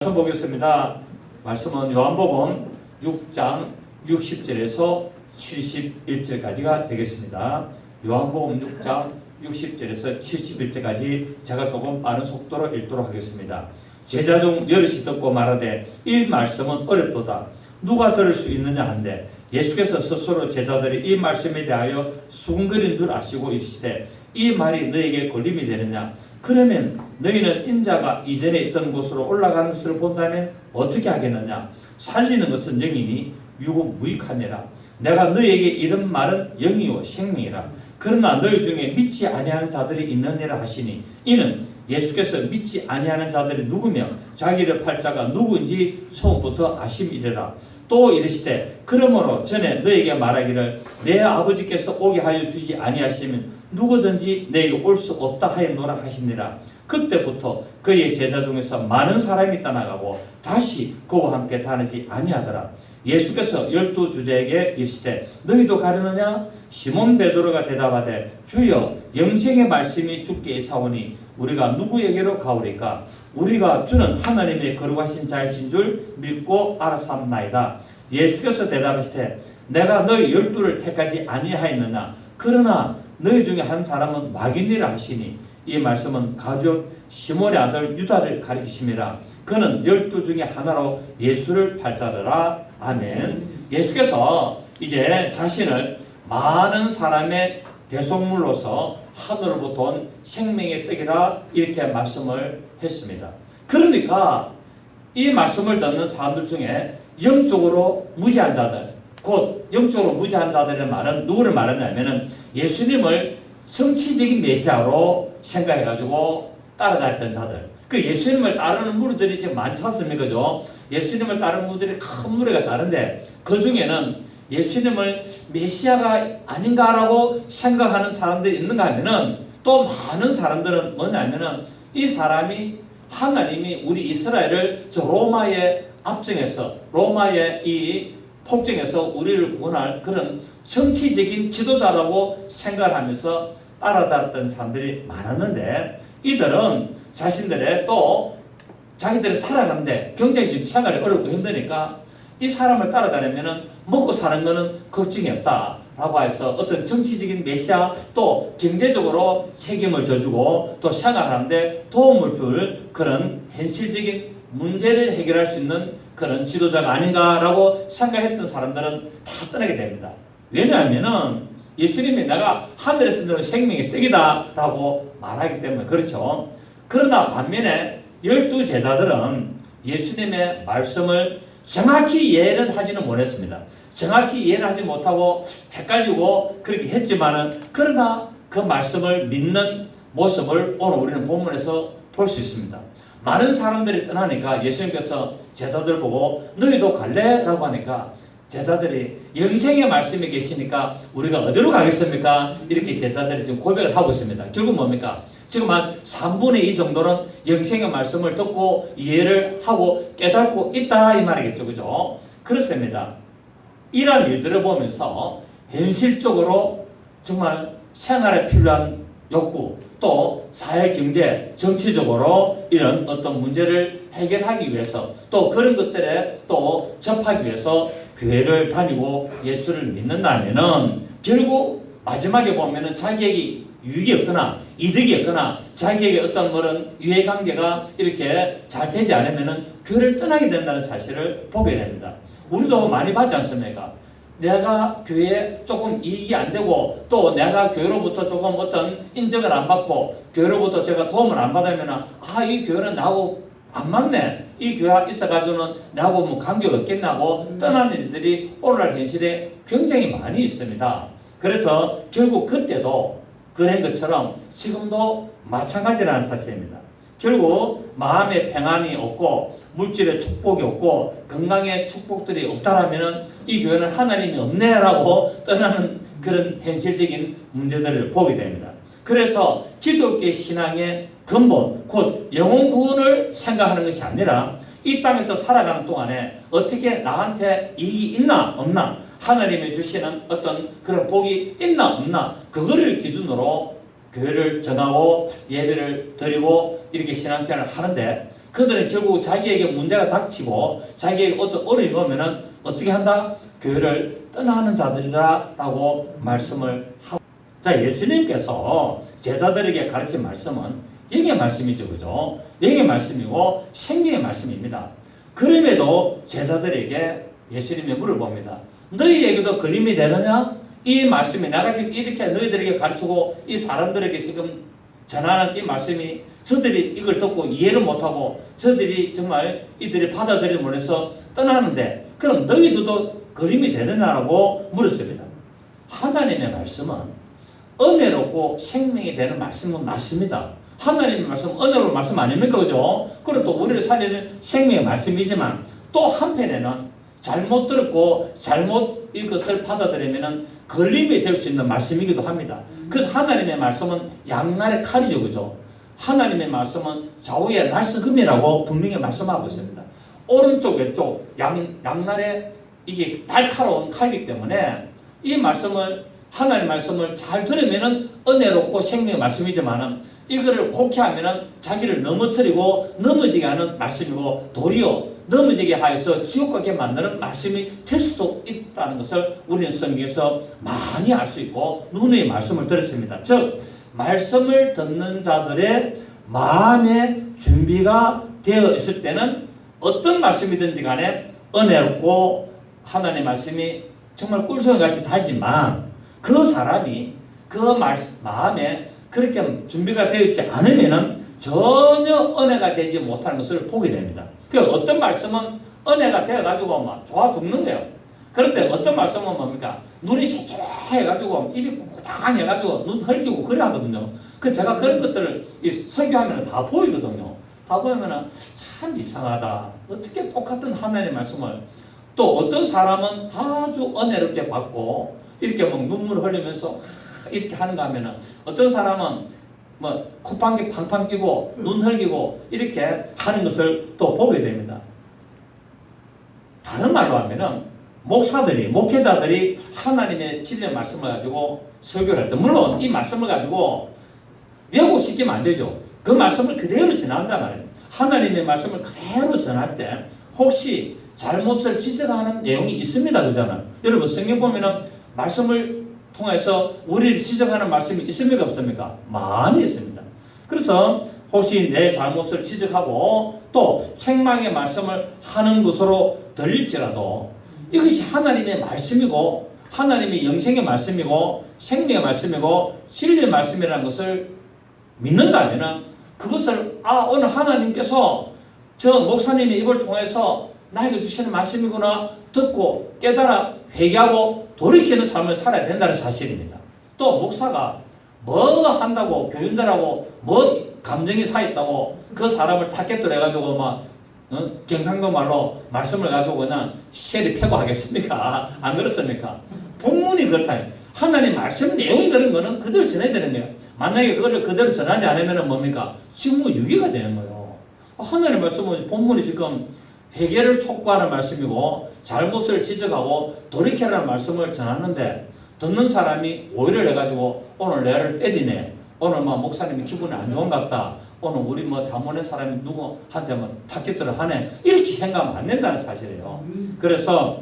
말씀 보겠습니다. 말씀은 요한복음 6장 60절에서 71절까지가 되겠습니다. 요한복음 6장 60절에서 71절까지 제가 조금 빠른 속도로 읽도록 하겠습니다. 제자 중 여럿이 듣고 말하되 이 말씀은 어렵도다. 누가 들을 수 있느냐 한데 예수께서 스스로 제자들이 이 말씀에 대하여 수군거린 줄 아시고 이르시되 이 말이 너에게 걸림이 되느냐? 그러면 너희는 인자가 이전에 있던 곳으로 올라가는 것을 본다면 어떻게 하겠느냐? 살리는 것은 영이니 육은 무익하니라. 내가 너희에게 이런 말은 영이요 생명이라. 그러나 너희 중에 믿지 아니하는 자들이 있느니라 하시니 이는 예수께서 믿지 아니하는 자들이 누구며 자기를 팔 자가 누구인지 처음부터 아심이래라. 또 이르시되 그러므로 전에 너에게 말하기를 내 아버지께서 오게 하여 주지 아니하시면 누구든지 내게 올 수 없다 하였노라 하시니라. 그때부터 그의 제자 중에서 많은 사람이 떠나가고 다시 그와 함께 다니지 아니하더라. 예수께서 12 주제에게 이르시되 너희도 가려느냐? 시몬 베드로가 대답하되 주여 영생의 말씀이 주께 있사오니 우리가 누구에게로 가오리까? 우리가 주는 하나님의 거룩하신 자이신 줄 믿고 알았사옵나이다. 예수께서 대답하시되 내가 너희 12를 택하지 아니하였느냐? 그러나 너희 중에 한 사람은 마귀니라 하시니 이 말씀은 가룟 시몬의 아들 유다를 가리키심이라. 그는 12 중에 하나로 예수를 팔자더라. 아멘. 예수께서 이제 자신을 많은 사람의 대속물로서 하늘로부터 온 생명의 떡이라 이렇게 말씀을 했습니다. 그러니까 이 말씀을 듣는 사람들 중에 영적으로 무지한 자들, 곧 영적으로 무지한 자들의 말은 누구를 말하냐면은 예수님을 정치적인 메시아로 생각해가지고 따라다녔던 자들. 그 예수님을 따르는 무리들이 지금 많지 않습니까? 그죠? 예수님을 따르는 무리들이 큰 무리가 따른데 그 중에는 예수님을 메시아가 아닌가라고 생각하는 사람들이 있는가 하면은 또 많은 사람들은 뭐냐면은 이 사람이 하나님이 우리 이스라엘을 저 로마의 압정에서 로마의 이 폭정에서 우리를 구원할 그런 정치적인 지도자라고 생각하면서 따라다녔던 사람들이 많았는데 이들은 자신들의 또 자기들이 살아가는데 굉장히 지금 생활이 어렵고 힘드니까 이 사람을 따라다니면은 먹고 사는 거는 걱정이 없다라고 해서 어떤 정치적인 메시아 또 경제적으로 책임을 져주고 또 생활하는데 도움을 줄 그런 현실적인 문제를 해결할 수 있는 그런 지도자가 아닌가라고 생각했던 사람들은 다 떠나게 됩니다. 왜냐하면은 예수님이 내가 하늘에서 내는 생명의 떡이다라고 말하기 때문에 그렇죠. 그러나 반면에 12 제자들은 예수님의 말씀을 정확히 이해를 하지는 못했습니다. 정확히 이해를 하지 못하고 헷갈리고 그렇게 했지만은 그러나 그 말씀을 믿는 모습을 오늘 우리는 본문에서 볼 수 있습니다. 많은 사람들이 떠나니까 예수님께서 제자들 보고 너희도 갈래? 라고 하니까 제자들이 영생의 말씀에 계시니까 우리가 어디로 가겠습니까? 이렇게 제자들이 지금 고백을 하고 있습니다. 결국 뭡니까? 지금 한 3분의 2 정도는 영생의 말씀을 듣고 이해를 하고 깨닫고 있다 이 말이겠죠. 그죠? 그렇습니다. 이러한 일들을 보면서 현실적으로 정말 생활에 필요한 욕구 또 사회 경제 정치적으로 이런 어떤 문제를 해결하기 위해서 또 그런 것들에 또 접하기 위해서 교회를 다니고 예수를 믿는다면은 결국 마지막에 보면은 자기에게 유익이 없거나 이득이 없거나 자기에게 어떤 그런 유해관계가 이렇게 잘 되지 않으면은 교회를 떠나게 된다는 사실을 보게 됩니다. 우리도 많이 봤지 않습니까? 내가 교회에 조금 이익이 안 되고 또 내가 교회로부터 조금 어떤 인정을 안 받고 교회로부터 제가 도움을 안 받으면 이 교회는 나하고 안 맞네. 이 교회가 있어가지고는 나하고 뭐 관계가 없겠나고 떠나는 일들이 오늘날 현실에 굉장히 많이 있습니다. 그래서 결국 그때도 그런 것처럼 지금도 마찬가지라는 사실입니다. 결국 마음의 평안이 없고 물질의 축복이 없고 건강의 축복들이 없다라면 이 교회는 하나님이 없네라고 떠나는 그런 현실적인 문제들을 보게 됩니다. 그래서 기독교 신앙의 근본 곧 영혼 구원을 생각하는 것이 아니라 이 땅에서 살아가는 동안에 어떻게 나한테 이익이 있나 없나 하나님이 주시는 어떤 그런 복이 있나 없나 그거를 기준으로 교회를 전하고 예배를 드리고 이렇게 신앙생활을 하는데 그들은 결국 자기에게 문제가 닥치고 자기에게 어떤 어려움이 오면은 어떻게 한다? 교회를 떠나는 자들이다라고 말씀을 하고. 자, 예수님께서 제자들에게 가르친 말씀은 영의 말씀이죠, 그죠? 영의 말씀이고 생명의 말씀입니다. 그럼에도 제자들에게 예수님이 물어봅니다. 너희에게도 걸림이 되느냐? 이 말씀이 내가 지금 이렇게 너희들에게 가르치고 이 사람들에게 지금 전하는 이 말씀이 저들이 이걸 듣고 이해를 못하고 저들이 정말 이들이 받아들이지 못해서 떠나는데 그럼 너희들도 걸림이 되느냐라고 물었습니다. 하나님의 말씀은 은혜롭고 생명이 되는 말씀은 맞습니다. 하나님의 말씀은 은혜로운 말씀 아닙니까? 그죠? 그리고 또 우리를 살리는 생명의 말씀이지만 또 한편에는 잘못 들었고 잘못 이것을 받아들이면 걸림이 될 수 있는 말씀이기도 합니다. 그래서 하나님의 말씀은 양날의 칼이죠. 그죠? 하나님의 말씀은 좌우의 날스금이라고 분명히 말씀하고 있습니다. 오른쪽 왼쪽 양날의 이게 날카로운 칼이기 때문에 이 말씀을 하나님의 말씀을 잘 들으면 은혜롭고 생명의 말씀이지만 이거를 곡해하면 자기를 넘어뜨리고 넘어지게 하는 말씀이고 도리어 넘어지게 하여서 지옥 가게 만드는 말씀이 될 수도 있다는 것을 우리는 성경에서 많이 알 수 있고 누누이 말씀을 들었습니다. 즉 말씀을 듣는 자들의 마음의 준비가 되어 있을 때는 어떤 말씀이든지 간에 은혜롭고 하나님의 말씀이 정말 꿀송이같이 달지만 그 사람이 그 마음에 그렇게 준비가 되어 있지 않으면 전혀 은혜가 되지 못하는 것을 보게 됩니다. 그러니까 어떤 말씀은 은혜가 되어가지고 막 좋아 죽는 거예요. 그런데 어떤 말씀은 뭡니까? 눈이 새초해가지고 입이 ቁ당해가지고 눈 헐기고 그래 하거든요. 그 제가 그런 것들을 설교하면 다 보이거든요. 다 보면은 참 이상하다. 어떻게 똑같은 하나님의 말씀을 또 어떤 사람은 아주 은혜롭게 받고 이렇게 막 눈물 흘리면서 이렇게 하는가 하면은 어떤 사람은 뭐 콧방귀 팡팡 끼고 눈 흘기고 이렇게 하는 것을 또 보게 됩니다. 다른 말로 하면은 목회자들이 하나님의 진리의 말씀을 가지고 설교를 할 때 물론 이 말씀을 가지고 왜곡시키면 안 되죠. 그 말씀을 그대로 전한단 말이에요. 하나님의 말씀을 그대로 전할 때 혹시 잘못을 지적하는 내용이 있습니다. 그잖아요. 여러분 성경 보면은 말씀을 통해서 우리를 지적하는 말씀이 있습니까? 없습니까? 많이 있습니다. 그래서 혹시 내 잘못을 지적하고 또 책망의 말씀을 하는 것으로 들릴지라도 이것이 하나님의 말씀이고 하나님의 영생의 말씀이고 생명의 말씀이고 진리의 말씀이라는 것을 믿는다면 그것을 오늘 하나님께서 저 목사님이 이걸 통해서 나에게 주시는 말씀이구나 듣고 깨달아 회개하고 돌이키는 삶을 살아야 된다는 사실입니다. 또 목사가 뭐 한다고 교인들하고 뭐 감정이 사있다고 그 사람을 타겟으로 해가지고 막 경상도 말로 말씀을 가지고 그냥 쉐리 패고 하겠습니까? 안 그렇습니까? 본문이 그렇다. 하나님 말씀 내용이 그런 거는 그대로 전해야 되는 거예요. 만약에 그거를 그대로 전하지 않으면 뭡니까? 직무유기가 되는 거예요. 하나님 말씀은 본문이 지금 회개를 촉구하는 말씀이고 잘못을 지적하고 돌이켜라는 말씀을 전하는데 듣는 사람이 오해를 해가지고 오늘 내를 때리네. 오늘 뭐 목사님이 기분이 안 좋은 것 같다. 오늘 우리 뭐 자문의 사람이 누구한테 뭐 타깃들을 하네. 이렇게 생각하면 안 된다는 사실이에요. 그래서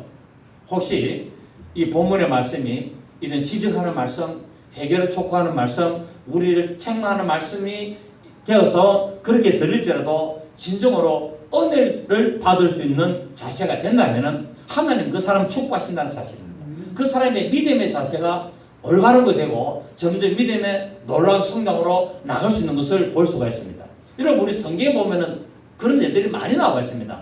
혹시 이 본문의 말씀이 이런 지적하는 말씀, 회개를 촉구하는 말씀, 우리를 책망하는 말씀이 되어서 그렇게 들릴지라도 진정으로 은혜를 받을 수 있는 자세가 된다면 하나님 그 사람 축복하신다는 사실입니다. 그 사람의 믿음의 자세가 올바르게 되고 점점 믿음의 놀라운 성장으로 나갈 수 있는 것을 볼 수가 있습니다. 여러분 우리 성경에 보면은 그런 애들이 많이 나와 있습니다.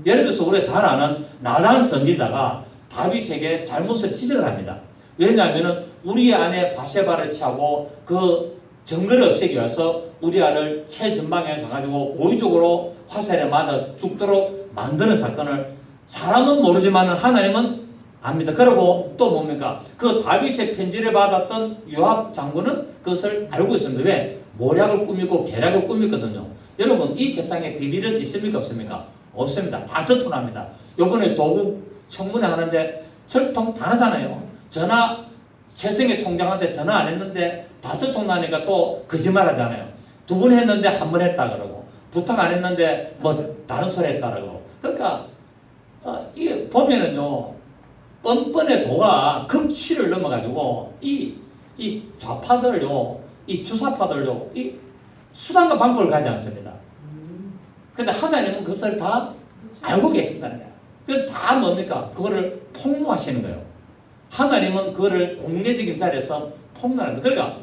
예를 들어서 우리가 잘 아는 나단 선지자가 다윗에게 잘못을 지적을 합니다. 왜냐하면 우리 안에 바세바를 취하고 그 정거를 없애기 위해서 우리아를 최전방에 가가지고 고의적으로 화살에 맞아 죽도록 만드는 사건을 사람은 모르지만 하나님은 압니다. 그리고 또 뭡니까? 그 다윗의 편지를 받았던 요압 장군은 그것을 알고 있습니다. 왜? 모략을 꾸미고 계략을 꾸미거든요. 여러분 이 세상에 비밀은 있습니까? 없습니까? 없습니다. 다 드러납니다. 요번에 조국 청문회 하는데 설통 다 하잖아요. 전화 최승희 총장한테 전화 안 했는데 다 들통나니까 또 거짓말 하잖아요. 2번 했는데 1번 했다 그러고 부탁 안 했는데 뭐 다른 소리 했다라고. 그러니까 이게 보면은요, 뻔뻔의 도가 극치를 넘어가지고 이 좌파들요, 이 주사파들요, 이 수단과 방법을 가지 않습니다. 근데 하나님은 그것을 다 알고 계신다는 거야. 그래서 다 뭡니까? 그거를 폭로하시는 거예요. 하나님은 그거를 공개적인 자리에서 폭로하는 거예요. 그러니까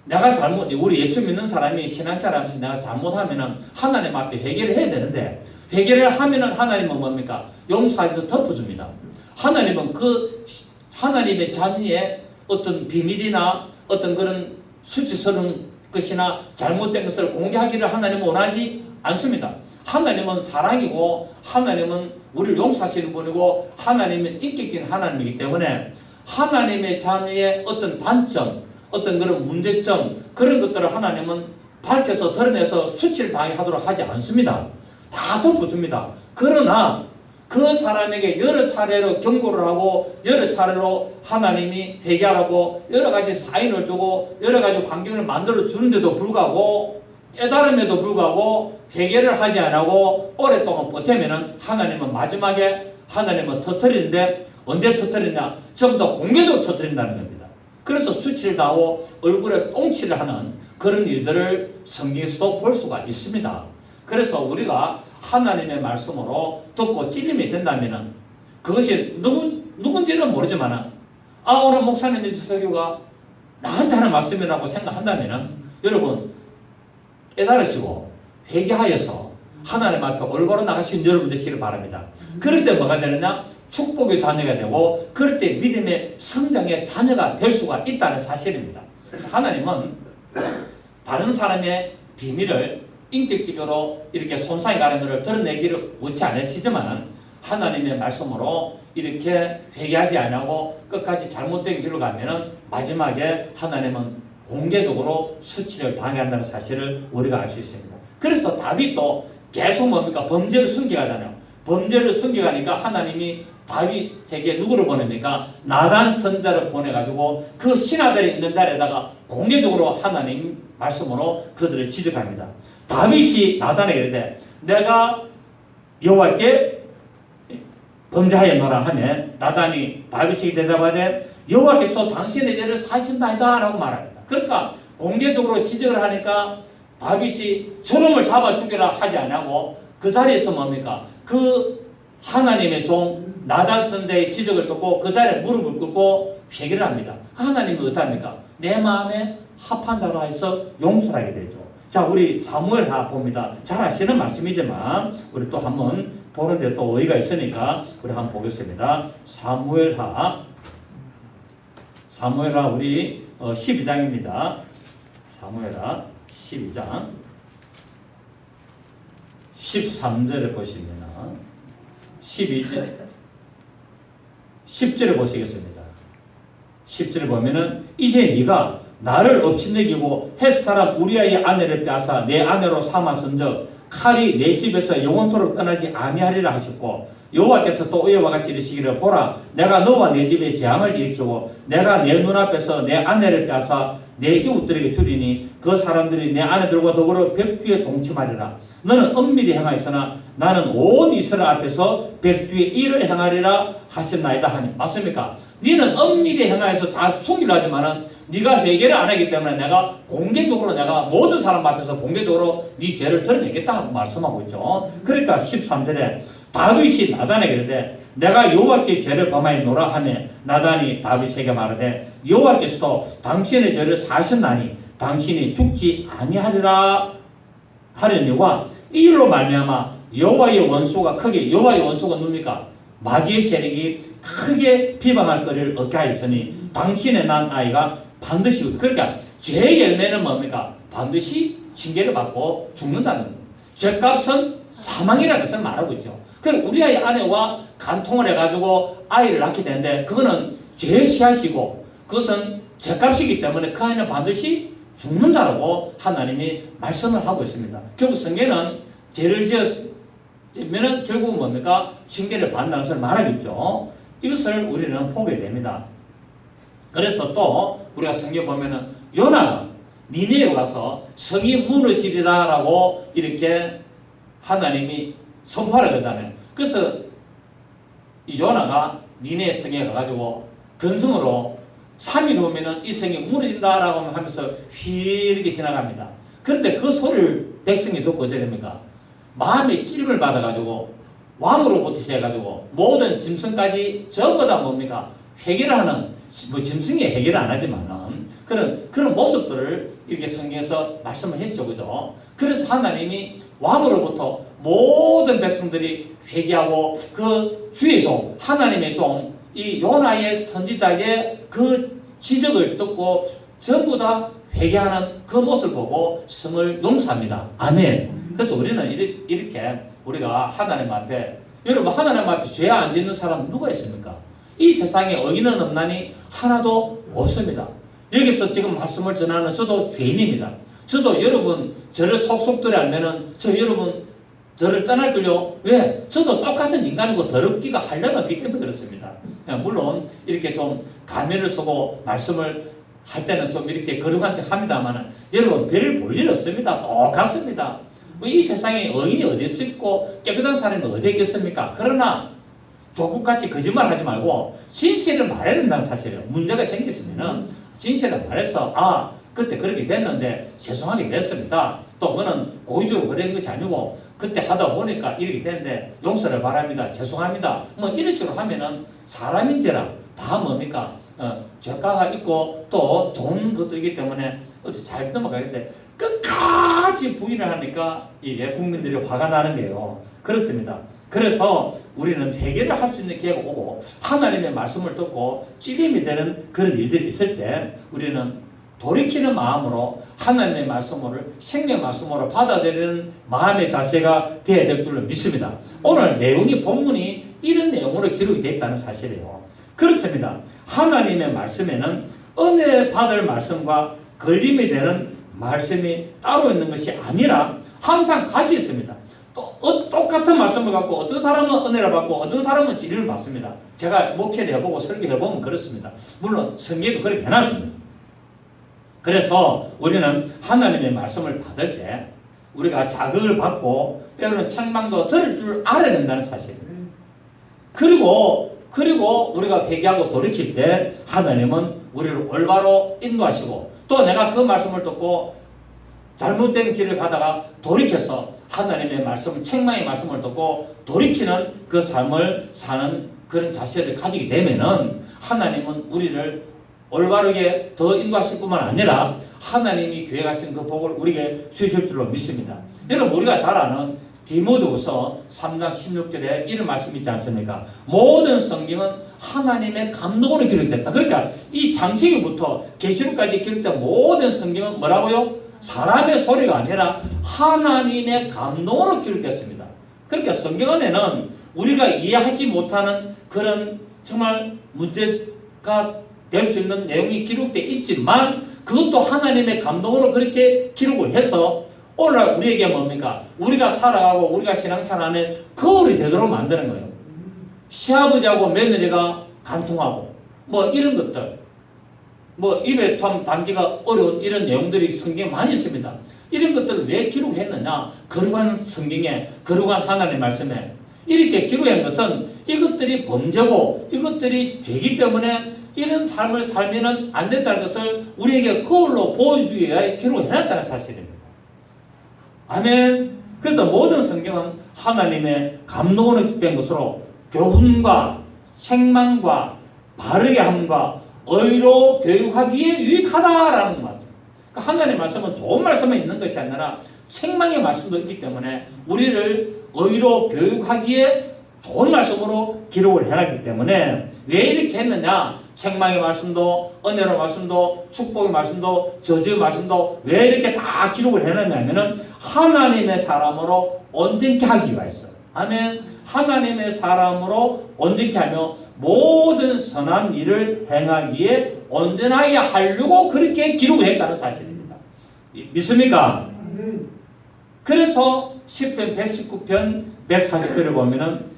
내가 잘못, 우리 예수 믿는 사람이 신앙생활하면서 내가 잘못하면은 하나님 앞에 회개를 해야 되는데, 회개를 하면은 하나님은 뭡니까? 용서하셔서 덮어줍니다. 하나님은 그 하나님의 자녀의 어떤 비밀이나 어떤 그런 수치스러운 것이나 잘못된 것을 공개하기를 하나님은 원하지 않습니다. 하나님은 사랑이고 하나님은 우리를 용서하시는 분이고 하나님은 인격적인 하나님이기 때문에 하나님의 자녀의 어떤 단점, 어떤 그런 문제점, 그런 것들을 하나님은 밝혀서 드러내서 수치를 당하도록 하지 않습니다. 다 덮어줍니다. 그러나 그 사람에게 여러 차례로 경고를 하고 여러 차례로 하나님이 회개하라고 여러 가지 사인을 주고 여러 가지 환경을 만들어 주는데도 불구하고 깨달음에도 불구하고 회개를 하지 않고 오랫동안 버티면은 하나님은 마지막에 하나님은 터뜨리는데, 언제 터뜨리냐? 전부 다 공개적으로 터뜨린다는 겁니다. 그래서 수치를 당하고 얼굴에 똥칠을 하는 그런 일들을 성경에서도 볼 수가 있습니다. 그래서 우리가 하나님의 말씀으로 듣고 찔림이 된다면은 그것이 누군지는 모르지만은 오늘 목사님의 설교가 나한테 하는 말씀이라고 생각한다면은 여러분 깨달으시고 회개하여서 하나님 앞에 올바로 나가신 여러분 되시길 바랍니다. 그럴 때 뭐가 되느냐? 축복의 자녀가 되고 그럴 때 믿음의 성장의 자녀가 될 수가 있다는 사실입니다. 그래서 하나님은 다른 사람의 비밀을 인격적으로 이렇게 손상이 가는 것을 드러내기를 원치 않으시지만 하나님의 말씀으로 이렇게 회개하지 않고 끝까지 잘못된 길로 가면은 마지막에 하나님은 공개적으로 수치를 당한다는 사실을 우리가 알 수 있습니다. 그래서 다윗도 계속 뭡니까? 범죄를 숨겨가잖아요. 범죄를 숨겨가니까 하나님이 다윗에게 누구를 보냅니까? 나단 선자를 보내가지고 그 신하들이 있는 자리에다가 공개적으로 하나님 말씀으로 그들을 지적합니다. 다윗이 나단에게 이르되 내가 여호와께 범죄하였노라 하면 나단이 다윗에게 대답하되 여호와께서 당신의 죄를 사신다이다 라고 말합니다. 그러니까 공개적으로 지적을 하니까 다윗이 저놈을 잡아 죽여라 하지 않고 그 자리에서 뭡니까? 그 하나님의 종 나단 선자의 지적을 듣고 그 자리에 무릎을 꿇고 회개를 합니다. 하나님이 어떡합니까? 내 마음에 합한 자로 하여서 용서를 하게 되죠. 자, 우리 사무엘하 봅니다. 잘 아시는 말씀이지만 우리 또 한번 보는데 또 의의가 있으니까 우리 한번 보겠습니다. 사무엘하 우리 12장입니다. 사무엘하 12장 13절에 보시면 12절 10절에 보시겠습니다. 10절에 보면은 이제 네가 나를 업신여기고 헷 사람 우리아의 아내를 빼앗아 내 아내로 삼았은즉 칼이 내 집에서 영원토록 떠나지 아니하리라 하셨고 여호와께서 또 이와 같이 이르시기를 보라 내가 너와 내 집에 재앙을 일으키고 내가 내 눈앞에서 내 아내를 빼앗아 내 이웃들에게 주리니 그 사람들이 내 아내들과 더불어 백주에 동침하리라. 너는 엄밀히 행하였으나 나는 온 이스라엘 앞에서 백주의 일을 행하리라 하셨나이다 하니 맞습니까? 너는 엄밀히 행하여서 다 숨기려 하지만은 네가 회개를 안 하기 때문에 내가 공개적으로 내가 모든 사람 앞에서 공개적으로 네 죄를 드러내겠다 하고 말씀하고 있죠. 그러니까 13절에 다윗이 나단에게 이르되 내가 여호와께 죄를 범하였노라 하며 나단이 다윗에게 말하되 여호와께서도 당신의 죄를 사셨나니 당신이 죽지 아니하리라 하려니와 이 일로 말미암아 여호와의 원수가 크게 여호와의 원수가 누굽니까? 마귀의 세력이 크게 비방할 거리를 얻게 하였으니 당신의 난 아이가 반드시 그러니까 죄의 열매는 뭡니까? 반드시 징계를 받고 죽는다는 겁니다. 죄값은 사망이라는 것을 말하고 있죠. 그럼 우리 아이 아내와 간통을 해가지고 아이를 낳게 되는데 그거는 죄의 씨앗이고 그것은 죄값이기 때문에 그 아이는 반드시 죽는다라고 하나님이 말씀을 하고 있습니다. 결국 성경은 죄를 지었으면 결국은 뭡니까? 징계를 받는다는 것을 말하고 있죠. 이것을 우리는 보게 됩니다. 그래서 또 우리가 성경 보면은 요나가 니네에 가서 성이 무너지리라라고 이렇게 하나님이 선포하라 그러잖아요. 그래서 이 요나가 니네 성에 가가지고 근성으로 3일 후면은 이 성이 무너진다라고 하면서 휘이렇게 지나갑니다. 그런데 그 소리를 백성이 듣고 어떻게 됩니까? 마음의 찔림을 받아가지고 왕으로부터 시작해가지고 모든 짐승까지 전부 다 뭡니까? 회개를 하는, 뭐 짐승이 회개를 안 하지만은 그런 모습들을 이렇게 성경에서 말씀을 했죠. 그죠? 그래서 하나님이 왕으로부터 모든 백성들이 회개하고 그 주의 종, 하나님의 종, 이 요나의 선지자의 그 지적을 듣고 전부 다 회개하는 그 모습을 보고 성을 용서합니다. 아멘. 그래서 우리는 이렇게 우리가 하나님 앞에, 여러분 하나님 앞에 죄 안 짓는 사람 누가 있습니까? 이 세상에 의인은 없나니 하나도 없습니다. 여기서 지금 말씀을 전하는 저도 죄인입니다. 저도 여러분 저를 속속들이 알면은 여러분 저를 떠날걸요? 왜? 저도 똑같은 인간이고 더럽기가 하려면 없기 때문에 그렇습니다. 물론 이렇게 좀 가면을 쓰고 말씀을 할 때는 좀 이렇게 거룩한 척 합니다만 여러분 별 볼 일 없습니다. 똑같습니다. 이 세상에 의인이 어디 있고 깨끗한 사람이 어디 있겠습니까? 그러나 조국같이 거짓말 하지 말고 진실을 말해야 된다는 사실이에요. 문제가 생겼으면은 진실을 말해서 그때 그렇게 됐는데 죄송하게 됐습니다. 또 그거는 고의적으로 그런 것이 아니고 그때 하다 보니까 이렇게 됐는데 용서를 바랍니다. 죄송합니다. 뭐 이런 식으로 하면은 사람인지라 다 뭡니까? 죄가가 있고 또 좋은 것도 있기 때문에 어떻게 잘 넘어가겠는데 끝까지 부인을 하니까 이게 국민들이 화가 나는 게요. 그렇습니다. 그래서 우리는 회개를 할 수 있는 기회가 오고 하나님의 말씀을 듣고 찔림이 되는 그런 일들이 있을 때 우리는 돌이키는 마음으로 하나님의 말씀을 생명 말씀으로 받아들이는 마음의 자세가 되어야 될 줄로 믿습니다. 오늘 내용이 본문이 이런 내용으로 기록이 되어 있다는 사실이에요. 그렇습니다. 하나님의 말씀에는 은혜 받을 말씀과 걸림이 되는 말씀이 따로 있는 것이 아니라 항상 같이 있습니다. 똑같은 말씀을 갖고 어떤 사람은 은혜를 받고 어떤 사람은 진리를 받습니다. 제가 목회를 해보고 설교를 해보면 그렇습니다. 물론 성경에도 그렇게 해놨습니다. 그래서 우리는 하나님의 말씀을 받을 때 우리가 자극을 받고 때로는 책망도 들을 줄 알아야 된다는 사실입니다. 그리고 우리가 회개하고 돌이킬 때 하나님은 우리를 올바로 인도하시고 또 내가 그 말씀을 듣고 잘못된 길을 가다가 돌이켜서 하나님의 말씀, 책망의 말씀을 듣고 돌이키는 그 삶을 사는 그런 자세를 가지게 되면은 하나님은 우리를 올바르게 더 인도하실 뿐만 아니라 하나님이 계획하신 그 복을 우리에게 주실 줄로 믿습니다. 여러분 우리가 잘 아는 디모데후서 3장 16절에 이런 말씀이 있지 않습니까? 모든 성경은 하나님의 감동으로 기록됐다. 그러니까 이 창세기부터 계시록까지 기록된 모든 성경은 뭐라고요? 사람의 소리가 아니라 하나님의 감동으로 기록됐습니다. 그러니까 성경 안에는 우리가 이해하지 못하는 그런 정말 문제가 될 수 있는 내용이 기록되어 있지만 그것도 하나님의 감동으로 그렇게 기록을 해서 오늘 우리에게 뭡니까? 우리가 살아가고 우리가 신앙생활 안에 거울이 되도록 만드는 거예요. 시아버지하고 며느리가 간통하고 뭐 이런 것들 뭐 입에 참 담기가 어려운 이런 내용들이 성경에 많이 있습니다. 이런 것들을 왜 기록했느냐? 거룩한 성경에 거룩한 하나님의 말씀에 이렇게 기록한 것은 이것들이 범죄고 이것들이 죄이기 때문에 이런 삶을 살면 안 된다는 것을 우리에게 거울로 보여주기 위해 기록을 해놨다는 사실입니다. 아멘. 그래서 모든 성경은 하나님의 감동으로 된 것으로 교훈과 책망과 바르게 함과 의로 교육하기에 유익하다라는 말씀. 그러니까 하나님의 말씀은 좋은 말씀만 있는 것이 아니라 책망의 말씀도 있기 때문에 우리를 의로 교육하기에 좋은 말씀으로 기록을 해놨기 때문에 왜 이렇게 했느냐? 책망의 말씀도 은혜의 말씀도 축복의 말씀도 저주의 말씀도 왜 이렇게 다 기록을 해놨냐면은 하나님의 사람으로 온전케 하기 위해서. 아멘. 하나님의 사람으로 온전케 하며 모든 선한 일을 행하기에 온전하게 하려고 그렇게 기록을 했다는 사실입니다. 믿습니까? 그래서 시편 119편 140편을 보면은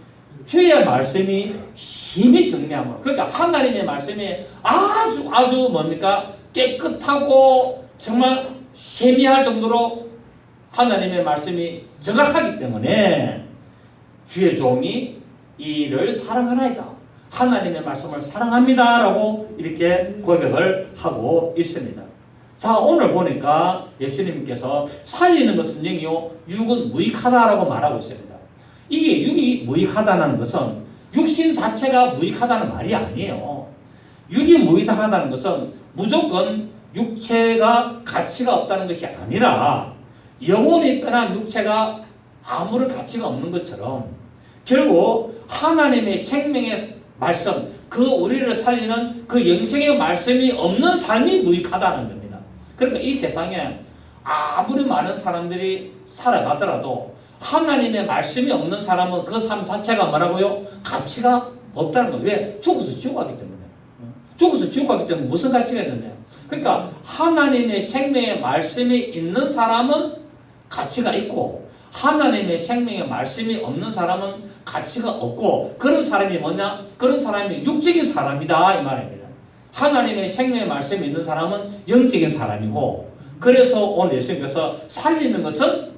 주의 말씀이 심히 정리함으로, 그러니까 하나님의 말씀이 아주 뭡니까? 깨끗하고 정말 세미할 정도로 하나님의 말씀이 정확하기 때문에 주의 종이 이를 사랑하나이다. 하나님의 말씀을 사랑합니다. 라고 이렇게 고백을 하고 있습니다. 자, 오늘 보니까 예수님께서 살리는 것은 영이요 육은 무익하다라고 말하고 있습니다. 이게 육이 무익하다는 것은 육신 자체가 무익하다는 말이 아니에요. 육이 무익하다는 것은 무조건 육체가 가치가 없다는 것이 아니라 영혼이 떠난 육체가 아무런 가치가 없는 것처럼 결국 하나님의 생명의 말씀, 그 우리를 살리는 그 영생의 말씀이 없는 삶이 무익하다는 겁니다. 그러니까 이 세상에 아무리 많은 사람들이 살아가더라도 하나님의 말씀이 없는 사람은 그 삶 자체가 뭐라고요? 가치가 없다는 거예요. 왜? 죽어서 지옥 가기 때문에. 죽어서 지옥 가기 때문에 무슨 가치가 있는데요? 그러니까 하나님의 생명의 말씀이 있는 사람은 가치가 있고 하나님의 생명의 말씀이 없는 사람은 가치가 없고 그런 사람이 뭐냐? 그런 사람이 육적인 사람이다 이 말입니다. 하나님의 생명의 말씀이 있는 사람은 영적인 사람이고 그래서 오늘 예수님께서 살리는 것은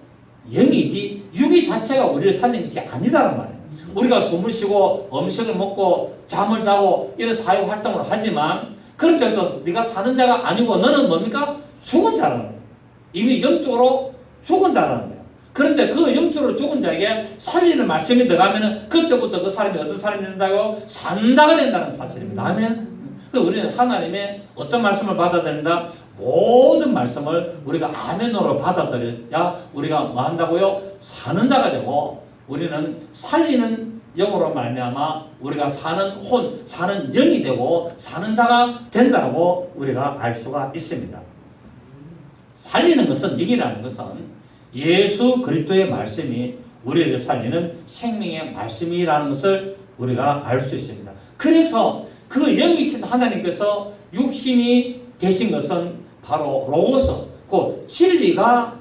영이지 육이 자체가 우리를 살리는 것이 아니다란 말이에요. 우리가 숨을 쉬고 음식을 먹고 잠을 자고 이런 사회 활동을 하지만 그런 데서 네가 사는 자가 아니고 너는 뭡니까? 죽은 자라는 거예요. 이미 영적으로 죽은 자라는 거예요. 그런데 그 영적으로 죽은 자에게 살리는 말씀이 들어가면은 그때부터 그 사람이 어떤 사람이 된다고? 사는 자가 된다는 사실입니다. 아멘. 우리는 하나님의 어떤 말씀을 받아들인다? 모든 말씀을 우리가 아멘으로 받아들여야 우리가 뭐 한다고요? 사는 자가 되고 우리는 살리는 영으로 말미암아 우리가 사는 혼, 사는 영이 되고 사는 자가 된다고 우리가 알 수가 있습니다. 살리는 것은 영이라는 것은 예수 그리스도의 말씀이 우리를 살리는 생명의 말씀이라는 것을 우리가 알 수 있습니다. 그래서 그 영이신 하나님께서 육신이 되신 것은 바로 로고스, 그 진리가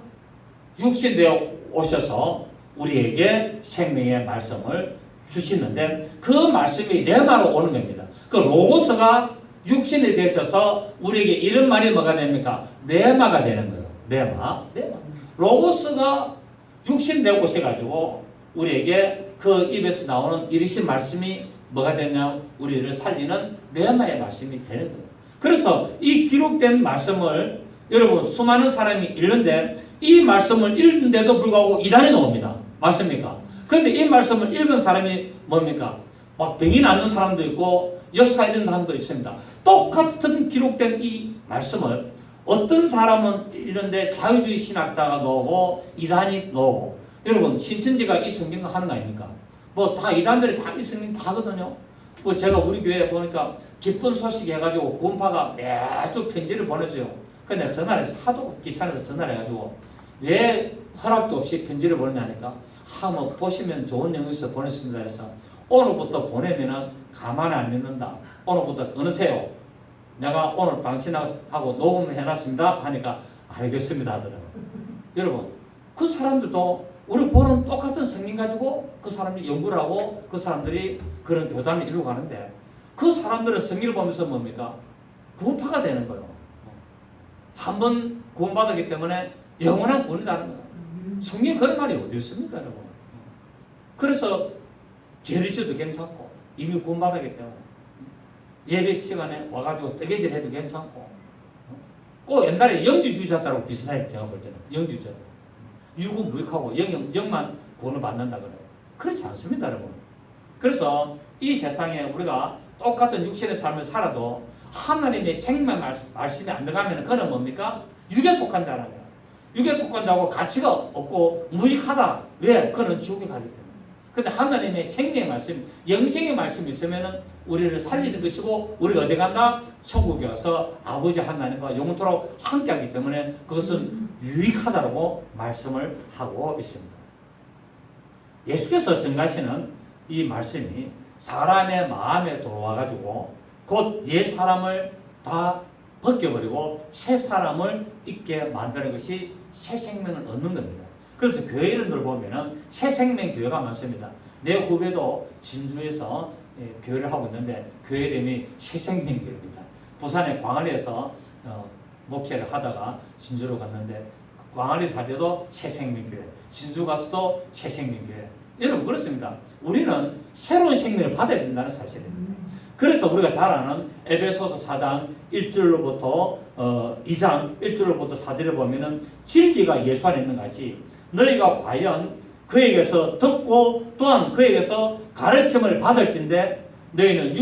육신되어 오셔서 우리에게 생명의 말씀을 주시는데 그 말씀이 레마로 오는 겁니다. 그 로고스가 육신이 되셔서 우리에게 이런 말이 뭐가 됩니까? 레마가 되는 거예요. 레마. 로고스가 육신되어 오셔가지고 우리에게 그 입에서 나오는 이르신 말씀이 뭐가 되냐? 우리를 살리는 레마의 말씀이 되는 거예요. 그래서 이 기록된 말씀을 여러분 수많은 사람이 읽는데 이 말씀을 읽는데도 불구하고 이단이 나옵니다. 맞습니까? 그런데 이 말씀을 읽은 사람이 뭡니까? 막 병이 나는 사람도 있고 역사 있는 사람도 있습니다. 똑같은 기록된 이 말씀을 어떤 사람은 읽는데 자유주의 신학자가 나오고 이단이 나오고 여러분 신천지가 이 성경을 하는 거 아닙니까? 뭐 다 이단들이 다 이 성경 다 하거든요. 뭐 제가 우리 교회에 보니까 기쁜 소식 해가지고 구원파가 매주 편지를 보내줘요. 근데 전화를 해서 하도 귀찮아서 전화를 해가지고 왜 허락도 없이 편지를 보내냐니까 뭐 보시면 좋은 영에서 보냈습니다 해서 오늘부터 보내면은 가만 안 있는다. 오늘부터 끊으세요. 내가 오늘 당신하고 녹음해놨습니다 하니까 알겠습니다 하더라고요. 여러분 그 사람들도 우리 보는 똑같은 성경 가지고 그 사람들이 연구를 하고 그 사람들이 그런 교단을 이루고 가는데 그 사람들은 성경을 보면서 뭡니까? 구원파가 되는 거예요. 한 번 구원받았기 때문에 영원한 구원이라는 거예요. 성경에 그런 말이 어디 있습니까 여러분? 그래서 죄를 지어도 괜찮고 이미 구원받았기 때문에 예배 시간에 와가지고 뜨개질 해도 괜찮고 꼭 옛날에 영지주의자들하고 비슷하게 제가 볼 때는 영지주의자들 육은 무익하고 영만 구원을 받는다 그래요. 그렇지 않습니다 여러분. 그래서 이 세상에 우리가 똑같은 육신의 삶을 살아도 하나님의 생명 말씀이 안 들어가면 그는 뭡니까? 육에 속한 자라는 거예요. 육에 속한 자고 가치가 없고 무익하다. 왜? 그는 지옥에 가기 때문에. 근데 하나님의 생명의 말씀, 영생의 말씀이 있으면 우리를 살리는 것이고 우리가 어디 간다? 천국에 와서 아버지 하나님과 영원토록 함께하기 때문에 그것은 유익하다고 말씀을 하고 있습니다. 예수께서 전가시는 이 말씀이 사람의 마음에 들어와가지고 곧 옛 사람을 다 벗겨버리고 새 사람을 있게 만드는 것이 새 생명을 얻는 겁니다. 그래서 교회 이름들 보면은 새 생명 교회가 많습니다. 내 후배도 진주에서 교회를 하고 있는데 교회 이름이 새 생명 교회입니다. 부산의 광안리에서 목회를 하다가 진주로 갔는데 광안리 사대도 새생명교회, 진주 가서도 새생명교회. 여러분 그렇습니다. 우리는 새로운 생명을 받아야 된다는 사실입니다. 그래서 우리가 잘 아는 에베소서 4장 1절로부터 2장 1절로부터 4절을 보면은 진리가 예수 안에 있는 것이 너희가 과연 그에게서 듣고 또한 그에게서 가르침을 받을진데 너희는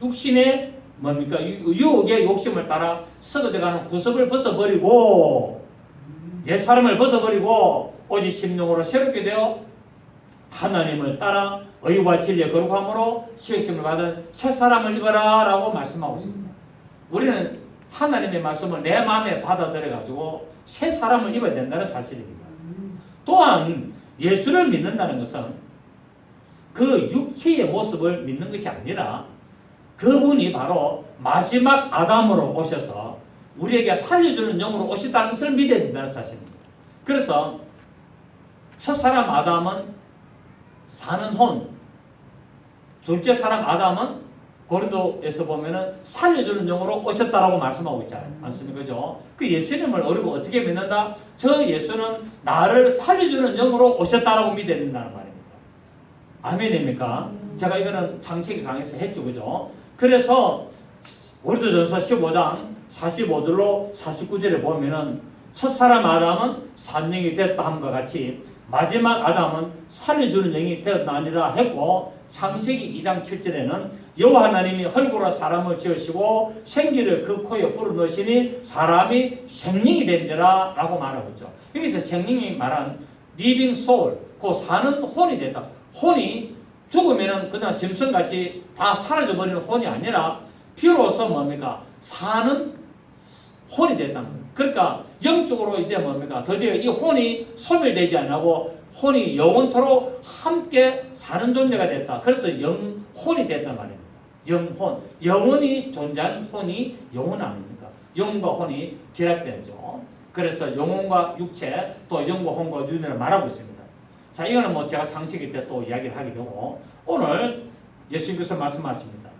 육신의 뭡니까? 유혹의 욕심을 따라 썩어져가는 구습을 벗어버리고 옛사람을 벗어버리고 오직 심령으로 새롭게 되어 하나님을 따라 의와 진리의 거룩함으로 씻으심을 받은 새사람을 입어라 라고 말씀하고 있습니다. 우리는 하나님의 말씀을 내 마음에 받아들여 가지고 새사람을 입어야 된다는 사실입니다. 또한 예수를 믿는다는 것은 그 육체의 모습을 믿는 것이 아니라 그분이 바로 마지막 아담으로 오셔서 우리에게 살려주는 영으로 오셨다는 것을 믿어야 된다는 사실입니다. 그래서 첫사람 아담은 사는 혼, 둘째 사람 아담은 고린도에서 보면은 살려주는 영으로 오셨다라고 말씀하고 있지 않습니까? 그죠? 그 예수님을 우리가 어떻게 믿는다? 저 예수는 나를 살려주는 영으로 오셨다라고 믿어야 된다는 말입니다. 아멘입니까? 제가 이거는 창세기 강의에서 했죠. 그죠? 그래서 고린도전서 15장 45절로 49절에 보면은 첫사람 아담은 산영이 됐다 함과 같이 마지막 아담은 살려주는 영이 되었나니라 했고 창세기 2장 7절에는 여호와 하나님이 흙으로 사람을 지으시고 생기를 그 코에 불어넣으시니 사람이 생명이 된지라 라고 말하고 있죠. 여기서 생명이 말한 living soul, 그 사는 혼이 됐다. 혼이 죽으면은 그냥 짐승같이 다 사라져버리는 혼이 아니라 비로소 뭡니까? 사는 혼이 됐다는 거예요. 그러니까 영적으로 이제 뭡니까? 드디어 이 혼이 소멸되지 않고 혼이 영원토록 함께 사는 존재가 됐다. 그래서 영혼이 됐단 말입니다. 영혼, 영원히 존재하는 혼이 영혼 아닙니까? 영과 혼이 결합되죠. 그래서 영혼과 육체, 또 영과 혼과 윤회를 말하고 있습니다. 자, 이거는 뭐 제가 창세기 때 또 이야기를 하게 되고 오늘 예수님께서 말씀하십니다.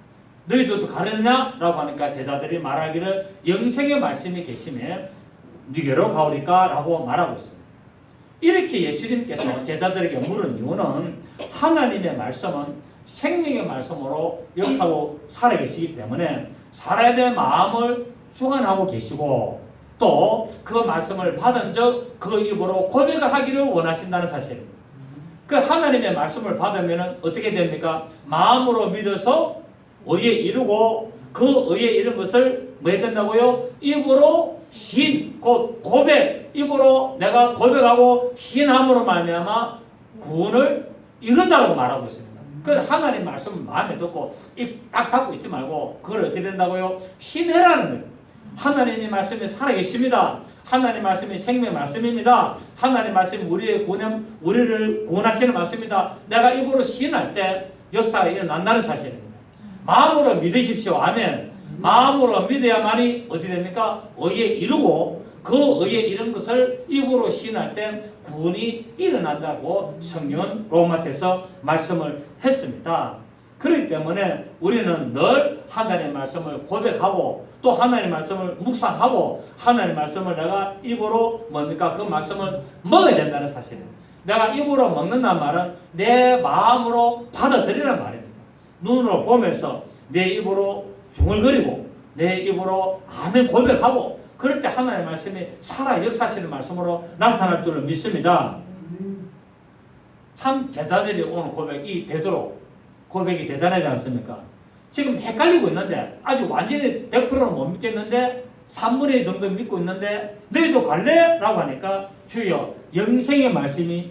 너희들도 가르느냐? 라고 하니까 제자들이 말하기를 영생의 말씀이 계시면 네게로 가오리까? 라고 말하고 있습니다. 이렇게 예수님께서 제자들에게 물은 이유는 하나님의 말씀은 생명의 말씀으로 역사하고 살아계시기 때문에 사람의 마음을 주관하고 계시고 또 그 말씀을 받은 적 그 입으로 고백하기를 원하신다는 사실입니다. 그 하나님의 말씀을 받으면 어떻게 됩니까? 마음으로 믿어서 의에 이르고 그 의에 이른 것을 뭐 해야 된다고요? 입으로 시인, 곧 고백, 입으로 내가 고백하고 시인함으로 말미암아 구원을 이룬다고 말하고 있습니다. 그 하나님 말씀을 마음에 듣고 입 딱 닫고 있지 말고 그걸 어떻게 된다고요? 시인해라는 거예요. 하나님의 말씀이 살아계십니다. 하나님 말씀이 생명의 말씀입니다. 하나님 말씀이 우리를 구원하시는 말씀입니다. 내가 입으로 시인할 때 역사가 일어난다는 사실입니다. 마음으로 믿으십시오. 아멘. 마음으로 믿어야만이 어떻게 됩니까? 의에 이르고 그 의에 이른 것을 입으로 시인할 때 구원이 일어난다고 성경은 로마서에서 말씀을 했습니다. 그렇기 때문에 우리는 늘 하나님의 말씀을 고백하고 또 하나님의 말씀을 묵상하고 하나님의 말씀을 내가 입으로 뭡니까? 그 말씀을 먹어야 된다는 사실입니다. 내가 입으로 먹는다는 말은 내 마음으로 받아들이란 말입니다. 눈으로 보면서 내 입으로 중얼거리고 내 입으로 아멘 고백하고 그럴 때 하나님의 말씀이 살아 역사하시는 말씀으로 나타날 줄을 믿습니다. 참 제자들이 오늘 고백, 이 베드로 고백이 대단하지 않습니까? 지금 헷갈리고 있는데 아주 완전히 100%는 못 믿겠는데 3분의 2 정도 믿고 있는데 너희도 갈래? 라고 하니까 주여 영생의 말씀이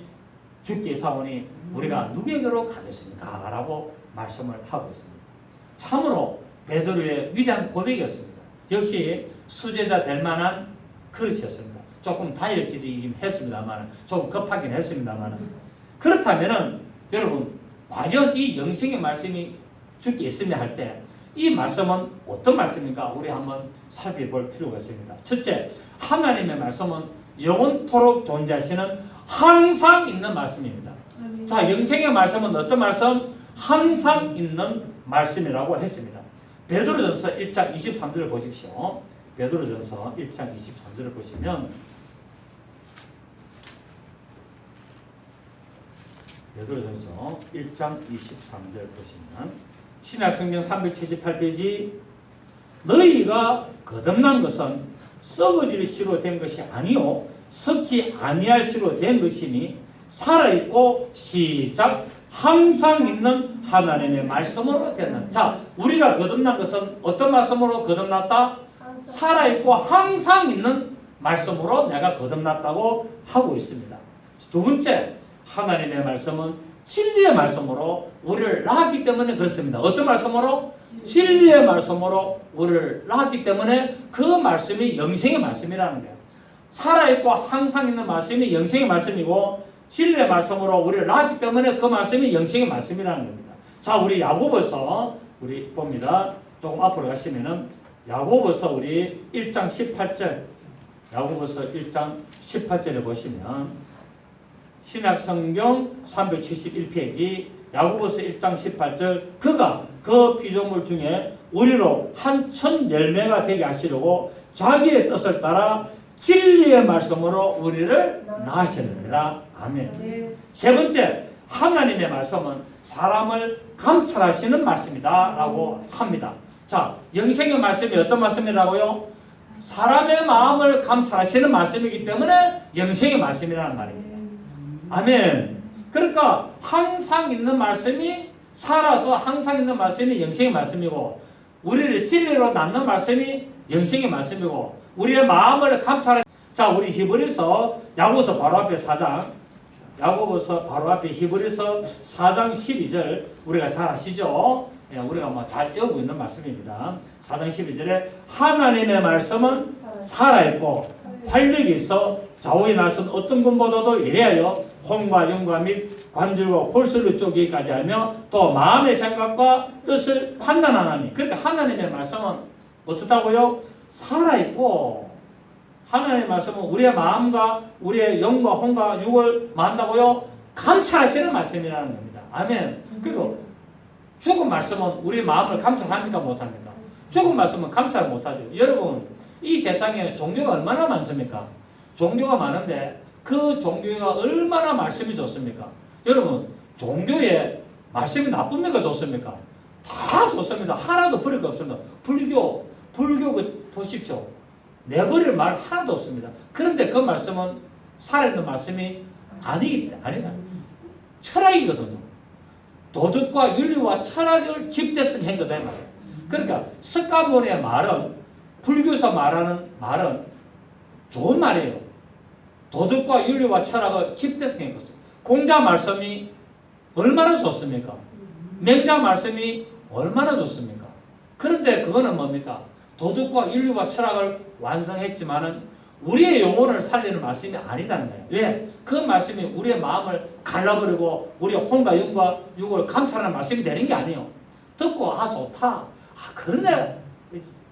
주께 사오니 우리가 누구에게로 가겠습니까? 라고 말씀을 하고 있습니다. 참으로 베드로의 위대한 고백이었습니다. 역시 수제자 될 만한 그릇이었습니다. 조금 다혈질이긴 했습니다만 조금 급하긴 했습니다만 그렇다면은 여러분 과연 이 영생의 말씀이 주께 있으며 할 때 이 말씀은 어떤 말씀입니까? 우리 한번 살펴볼 필요가 있습니다. 첫째, 하나님의 말씀은 영원토록 존재하시는 항상 있는 말씀입니다. 자, 영생의 말씀은 어떤 말씀? 항상 있는 말씀이라고 했습니다. 베드로전서 1장 23절을 보십시오. 베드로전서 1장 23절을 보시면 베드로전서 1장 23절 보시면 신약성경 378페이지 너희가 거듭난 것은 썩어질 씨로 된 것이 아니요 썩지 아니할 씨로 된 것이니 살아있고 시작 항상 있는 하나님의 말씀으로 되는. 자, 우리가 거듭난 것은 어떤 말씀으로 거듭났다? 살아있고 항상 있는 말씀으로 내가 거듭났다고 하고 있습니다. 두 번째, 하나님의 말씀은 진리의 말씀으로 우리를 낳았기 때문에 그렇습니다. 어떤 말씀으로? 진리의 말씀으로 우리를 낳았기 때문에 그 말씀이 영생의 말씀이라는 거예요. 살아있고 항상 있는 말씀이 영생의 말씀이고 진리의 말씀으로 우리를 낳았기 때문에 그 말씀이 영생의 말씀이라는 겁니다. 자, 우리 야고보서 우리 봅니다. 조금 앞으로 가시면은 야고보서 우리 1장 18절 야고보서 1장 18절에 보시면 신약성경 371페이지 야고보서 1장 18절 그가 그 피조물 중에 우리로 한 천 열매가 되게 하시려고 자기의 뜻을 따라 진리의 말씀으로 우리를 낳으셨느니라. 아멘. 세 번째, 하나님의 말씀은 사람을 감찰하시는 말씀이다 라고 합니다. 자, 영생의 말씀이 어떤 말씀이라고요? 사람의 마음을 감찰하시는 말씀이기 때문에 영생의 말씀이라는 말입니다. 아멘. 그러니까 항상 있는 말씀이 살아서 항상 있는 말씀이 영생의 말씀이고 우리를 진리로 낳는 말씀이 영생의 말씀이고 우리의 마음을 감찰해. 자, 우리 히브리서 야고보서 바로 앞에 4장 야고보서 바로 앞에 히브리서 4장 12절 우리가 잘 아시죠? 예, 우리가 뭐 잘 외우고 있는 말씀입니다. 4장 12절에 하나님의 말씀은 살아있고 활력이 있어 좌우의 날선 어떤 것보다도 이래하여 혼과 영과 및 관절과 골수를 쪼개기까지 하며 또 마음의 생각과 뜻을 판단하나니. 그러니까 하나님의 말씀은 어떻다고요? 살아있고 하나님의 말씀은 우리의 마음과 우리의 영과 혼과 육을 만다고요? 감찰하시는 말씀이라는 겁니다. 아멘. 그리고 죽은 말씀은 우리 마음을 감찰합니까? 못합니까? 죽은 말씀은 감찰 못하죠. 여러분, 이 세상에 종교가 얼마나 많습니까? 종교가 많은데 그 종교가 얼마나 말씀이 좋습니까? 여러분, 종교에 말씀이 나쁩니까? 좋습니까? 다 좋습니다. 하나도 버릴 거 없습니다. 불교 보십시오. 내버릴 말 하나도 없습니다. 그런데 그 말씀은 살아있는 말씀이 아니에요. 철학이거든요. 도덕과 윤리와 철학을 집대성 한 거다 이 말이에요. 그러니까 석가모니의 말은 불교에서 말하는 말은 좋은 말이에요. 도덕과 윤리와 철학을 집대성 한 것입니다. 공자 말씀이 얼마나 좋습니까? 맹자 말씀이 얼마나 좋습니까? 그런데 그거는 뭡니까? 도덕과 윤리와 철학을 완성했지만은 우리의 영혼을 살리는 말씀이 아니다는 거예요. 왜? 그 말씀이 우리의 마음을 갈라버리고 우리의 혼과 영과 육을 감찰하는 말씀이 되는 게 아니에요. 듣고 좋다. 그러네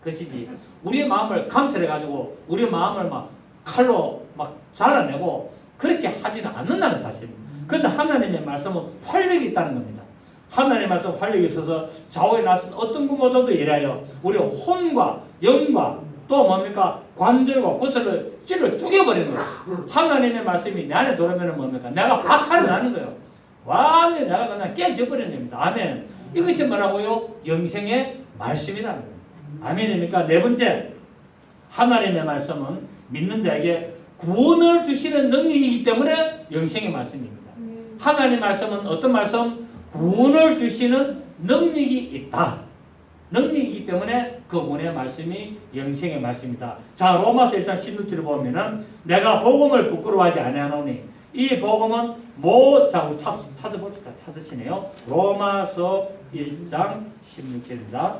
것이지. 우리의 마음을 감찰해가지고 우리의 마음을 막 칼로 막 잘라내고 그렇게 하지는 않는다는 사실입니다. 그런데 하나님의 말씀은 활력이 있다는 겁니다. 하나님의 말씀 활력이 있어서 좌우에 나선 어떤 것보다도 이래요. 우리 혼과 영과 또 뭡니까? 관절과 구슬을 찔러 쪼개버리는 거예요. 하나님의 말씀이 내 안에 들어오면 뭡니까? 내가 박살이 나는 거예요. 완전히 내가 그냥 깨져버리는 겁니다. 아멘. 이것이 뭐라고요? 영생의 말씀이라는 거예요. 아멘입니까? 네 번째, 하나님의 말씀은 믿는 자에게 구원을 주시는 능력이기 때문에 영생의 말씀입니다. 하나님의 말씀은 어떤 말씀? 구원을 주시는 능력이 있다. 능력이기 때문에 그 구원의 말씀이 영생의 말씀이다. 자, 로마서 1장 16절을 보면은 내가 복음을 부끄러워하지 아니하노니 이 복음은 자, 찾아봅시다. 찾으시네요. 로마서 1장 16절입니다.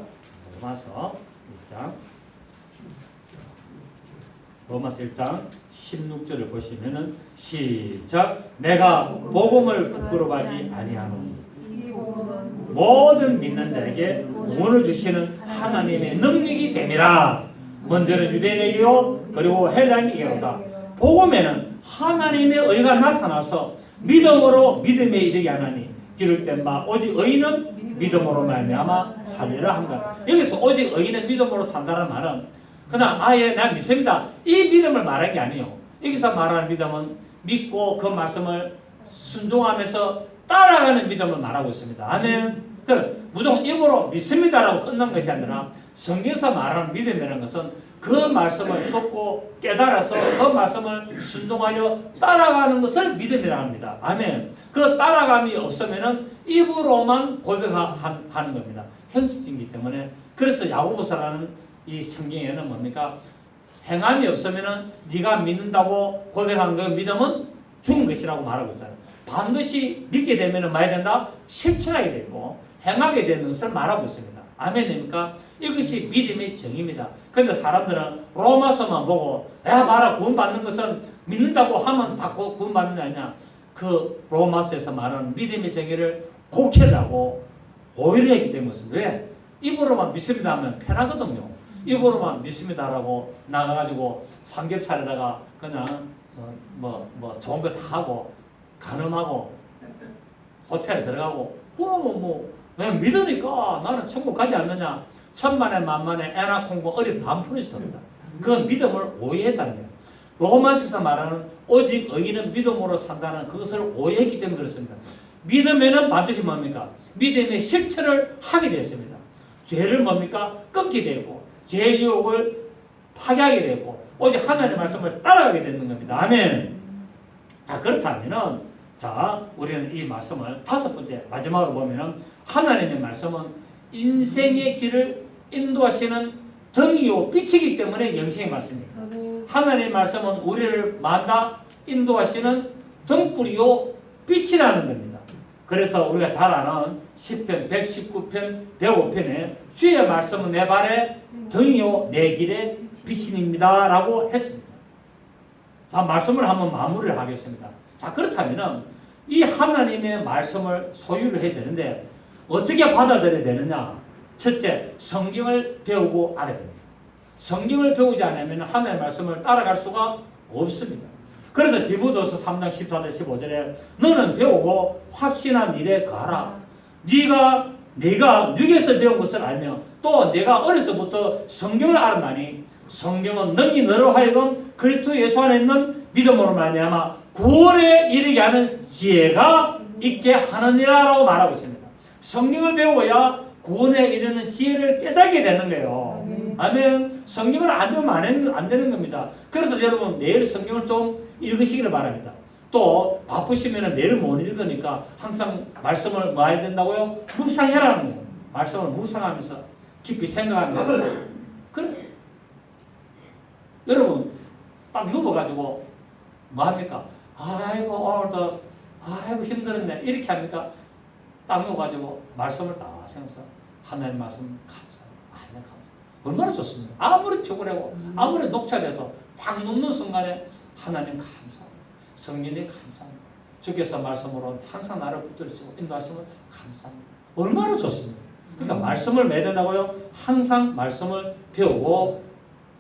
로마서 1장 16절을 보시면은 시작. 내가 복음을 부끄러워하지 아니하노니 모든 믿는 자에게 구원을 주시는 하나님의 능력이 됨이라. 먼저는 유대인에게요 그리고 헬라인에게로다. 복음에는 하나님의 의가 나타나서 믿음으로 믿음에 이르게 하나니 기록된 바 오직 의인은 믿음으로 말미암아 살리라 한다. 여기서 오직 의인은 믿음으로 산다는 말은 그냥 아예 난 믿습니다 이 믿음을 말하는 게 아니에요. 여기서 말하는 믿음은 믿고 그 말씀을 순종하면서 따라가는 믿음을 말하고 있습니다. 아멘. 무조건 입으로 믿습니다라고 끝난 것이 아니라 성경에서 말하는 믿음이라는 것은 그 말씀을 듣고 깨달아서 그 말씀을 순종하여 따라가는 것을 믿음이라 합니다. 아멘. 그 따라감이 없으면은 입으로만 고백하는 겁니다. 형식이기 때문에. 그래서 야고보서라는 이 성경에는 뭡니까? 행함이 없으면은 네가 믿는다고 고백한 그 믿음은 죽은 것이라고 말하고 있잖아요. 반드시 믿게 되면은 뭐야 된다? 실천하게 되고 행하게 되는 것을 말하고 있습니다. 아멘입니까? 이것이 믿음의 정의입니다. 그런데 사람들은 로마서만 보고 야 봐라 구원받는 것은 믿는다고 하면 다 구원받는 게 아니냐. 그 로마서에서 말하는 믿음의 정의를 곡해를 하고 오해를 했기 때문에. 왜? 입으로만 믿습니다 하면 편하거든요. 입으로만 믿습니다라고 나가가지고 삼겹살에다가 그냥 좋은 거 다 하고 간음하고 호텔에 들어가고 그러면 뭐 그냥 믿으니까 나는 천국 가지 않느냐. 천만에 만만에 애나 콩고 어리 반푼이시 됩니다. 그 믿음을 오해했다는 거예요. 로마서에서 말하는 오직 의인은 믿음으로 산다는 그것을 오해했기 때문에 그렇습니다. 믿음에는 반드시 뭡니까? 믿음의 실천을 하게 되었습니다. 죄를 뭡니까? 끊게 되고 죄의 유혹을 파괴하게 되고 오직 하나님의 말씀을 따라가게 되는 겁니다. 아멘. 자, 그렇다면은 자, 우리는 이 말씀을 다섯 번째 마지막으로 보면은 하나님의 말씀은 인생의 길을 인도하시는 등이요 빛이기 때문에 영생의 말씀입니다. 하나님의 말씀은 우리를 만나 인도하시는 등불이요 빛이라는 겁니다. 그래서 우리가 잘 아는 시편 119편 105편에 주의 말씀은 내 발에 등이요 내 길에 빛입니다 라고 했습니다. 자, 말씀을 한번 마무리를 하겠습니다. 자, 그렇다면 이 하나님의 말씀을 소유를 해야 되는데 어떻게 받아들여야 되느냐? 첫째, 성경을 배우고 알아야 됩니다. 성경을 배우지 않으면 하나님의 말씀을 따라갈 수가 없습니다. 그래서 디모데후서 3장 14절 15절에 너는 배우고 확신한 일에 가라. 네가 육에서 배운 것을 알며 또 내가 어려서부터 성경을 알았나니 성경은 능히 너로 하여금 그리스도 예수 안에 있는 믿음으로 말미암아 구원에 이르게 하는 지혜가 있게 하느니라라고 말하고 있습니다. 성경을 배워야 구원에 이르는 지혜를 깨닫게 되는 거예요. 아멘. 성경을 안 배우면 안 되는 겁니다. 그래서 여러분 매일 성경을 좀 읽으시기를 바랍니다. 또 바쁘시면 매일 못 읽으니까 항상 말씀을 뭐 해야 된다고요? 묵상해라는 거예요. 말씀을 묵상하면서 깊이 생각하면서 그래. 여러분 딱 누워가지고 뭐 합니까? 아이고 오늘도 아이고 힘들었네 이렇게 합니까? 딱 누워가지고 말씀을 딱 생각해서 하나님 말씀 감사합니다. 하나님 감사합니다. 얼마나 좋습니까? 아무리 피곤하고 아무리 녹차돼도 딱 눕는 순간에 하나님 감사합니다. 성령님 감사합니다. 주께서 말씀으로 항상 나를 붙들으시고 인도하시면 감사합니다. 얼마나 좋습니까? 그러니까 말씀을 매든다고요. 항상 말씀을 배우고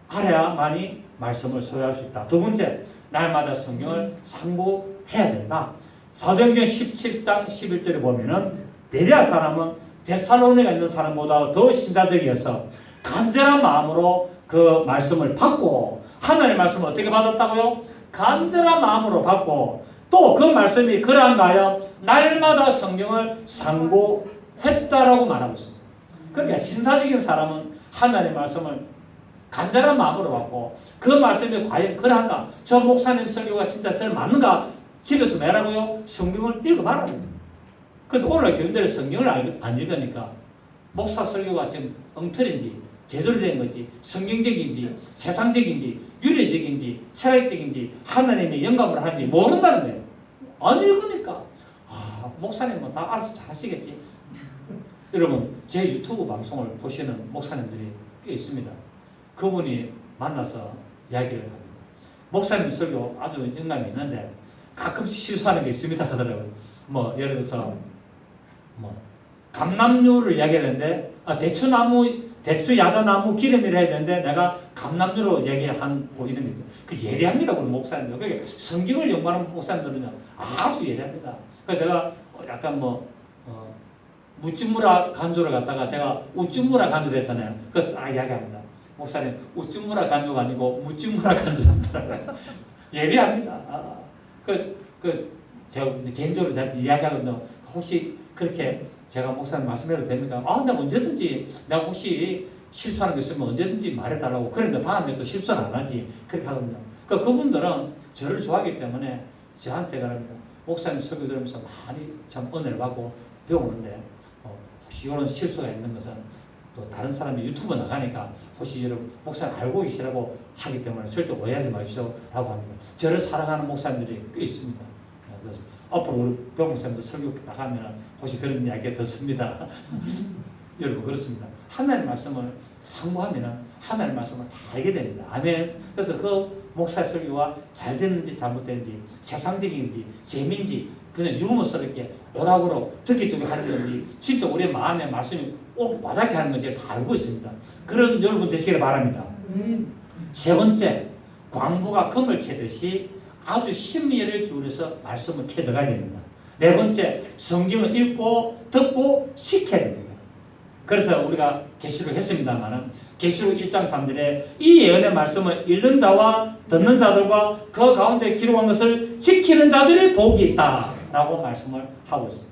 알아야만이 말씀을 소유할 수 있다. 두 번째, 날마다 성경을 상고해야 된다. 사도행전 17장 11절에 보면은 베레아 사람은 데살로니가 있는 사람보다 더 신자적이어서 간절한 마음으로 그 말씀을 받고 하나님의 말씀을 어떻게 받았다고요? 간절한 마음으로 받고 또 그 말씀이 그러한가 하여 날마다 성경을 상고했다라고 말하고 있습니다. 그러니까 신사적인 사람은 하나님의 말씀을 간절한 마음으로 받고 그 말씀이 과연 그러한가? 저 목사님 설교가 진짜 저를 맞는가? 집에서 뭐라고요? 성경을 읽어봐라. 근데 오늘 교인들이 성경을 안 읽으니까 목사 설교가 지금 엉터리인지 제대로 된 건지 성경적인지 세상적인지 윤리적인지 철학적인지 하나님의 영감을 하는지 모른다는 거예요. 안 읽으니까 목사님은 다 알아서 잘 하시겠지. 여러분 제 유튜브 방송을 보시는 목사님들이 꽤 있습니다. 그분이 만나서 이야기를 합니다. 목사님 설교 아주 영감이 있는데 가끔씩 실수하는 게 있습니다 하더라고요. 뭐 예를 들어서 뭐 감남류를 이야기하는데 대추 야자나무 기름이라 해야 되는데 내가 감남류로 얘기한 이름입니다. 그 예리합니다. 우리 목사님들. 그게 성경을 연구하는 목사님들은요 아주 예리합니다. 그래서 제가 약간 무찌무라 간주를 갖다가 제가 우찌무라 간주를 했잖아요. 그거 딱 이야기합니다. 목사님 우찌무라 간주가 아니고 무찌무라 간주를 하더라고요. 예리합니다. 제가 이제 개인적으로 저한테 이야기하거든요. 혹시 그렇게 제가 목사님 말씀해도 됩니까? 아, 내가 언제든지 내가 혹시 실수하는 게 있으면 언제든지 말해달라고. 그런데 다음에 또 실수는 안 하지. 그렇게 하거든요. 그분들은 저를 좋아하기 때문에 저한테 그럽니다. 목사님 설교 들으면서 많이 참 은혜를 받고 배우는데 혹시 이런 실수가 있는 것은 또 다른 사람이 유튜브 나가니까 혹시 여러분 목사님 알고 계시라고 하기 때문에 절대 오해하지 마시오 라고 합니다. 저를 사랑하는 목사님들이 꽤 있습니다. 그래서 앞으로 우리 병 목사님도 설교 나가면 혹시 그런 이야기 듣습니다. 여러분 그렇습니다. 하나님의 말씀을 상고하면 하나님의 말씀을 다 알게 됩니다. 아멘. 그래서 그 목사 설교가 잘 됐는지 잘못됐는지 세상적인지 재미인지 그냥 유머스럽게 오락으로 듣기 쪽에 하는 건지 진짜 우리의 마음에 말씀이 꼭 와닿게 하는 건지 다 알고 있습니다. 그런 여러분 되시기를 바랍니다. 세 번째, 광부가 금을 캐듯이 아주 심의를 기울여서 말씀을 캐들어가야 됩니다. 네 번째, 성경을 읽고 듣고 시켜야 됩니다. 그래서 우리가 계시록 했습니다만은 계시록 1장 3절에 이 예언의 말씀을 읽는 자와 듣는 자들과 그 가운데 기록한 것을 지키는 자들이 복이 있다라고 말씀을 하고 있습니다.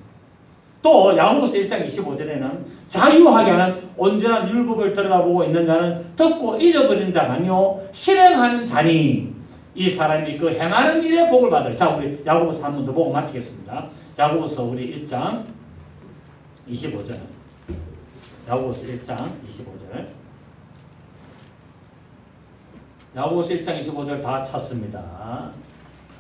또 야고보서 1장 25절에는 자유하게 하는 온전한 율법을 들여다보고 있는 자는 듣고 잊어버린 자가 아니요 실행하는 자니 이 사람이 그 행하는 일에 복을 받을. 자, 우리 야고보서 한 번 더 보고 마치겠습니다. 야고보서 우리 1장 25절. 야고보서 1장 25절. 야고보서 1장 25절 다 찾습니다.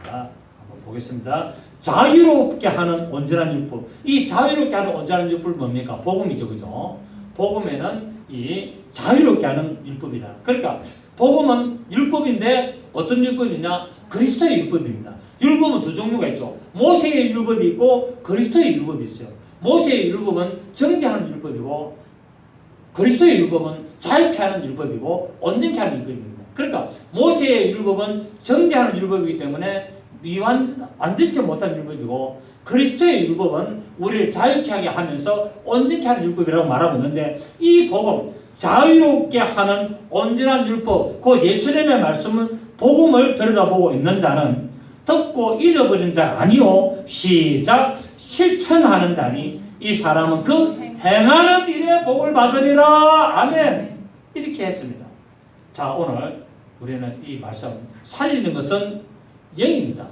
자, 한번 보겠습니다. 자유롭게 하는 온전한 율법. 이 자유롭게 하는 온전한 율법은 뭡니까? 복음이죠. 그죠? 복음에는 이 자유롭게 하는 율법이다. 그러니까 복음은 율법인데 어떤 율법이냐? 그리스도의 율법입니다. 율법은 두 종류가 있죠. 모세의 율법이 있고 그리스도의 율법이 있어요. 모세의 율법은 정죄하는 율법이고 그리스도의 율법은 자유케 하는 율법이고 온전케 하는 율법입니다. 그러니까 모세의 율법은 정죄하는 율법이기 때문에 완전치 못한 율법이고 그리스도의 율법은 우리를 자유케 하게 하면서 온전케 하는 율법이라고 말하고 있는데 이 복음 자유롭게 하는 온전한 율법 그 예수님의 말씀은 복음을 들여다보고 있는 자는 듣고 잊어버린 자가 아니요 시작 실천하는 자니 이 사람은 그 행하는 일에 복을 받으리라. 아멘. 이렇게 했습니다. 자, 오늘 우리는 이 말씀 살리는 것은 영입니다.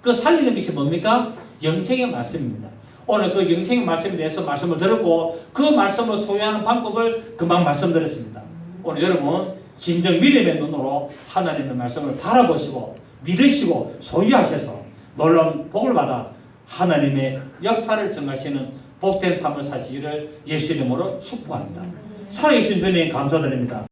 그 살리는 것이 뭡니까? 영생의 말씀입니다. 오늘 그 영생의 말씀에 대해서 말씀을 들었고 그 말씀을 소유하는 방법을 금방 말씀드렸습니다. 오늘 여러분 진정 믿음의 눈으로 하나님의 말씀을 바라보시고 믿으시고 소유하셔서 놀라운 복을 받아 하나님의 역사를 증가하시는 복된 삶을 사시기를 예수 이름으로 축복합니다. 살아계신 주님 감사드립니다.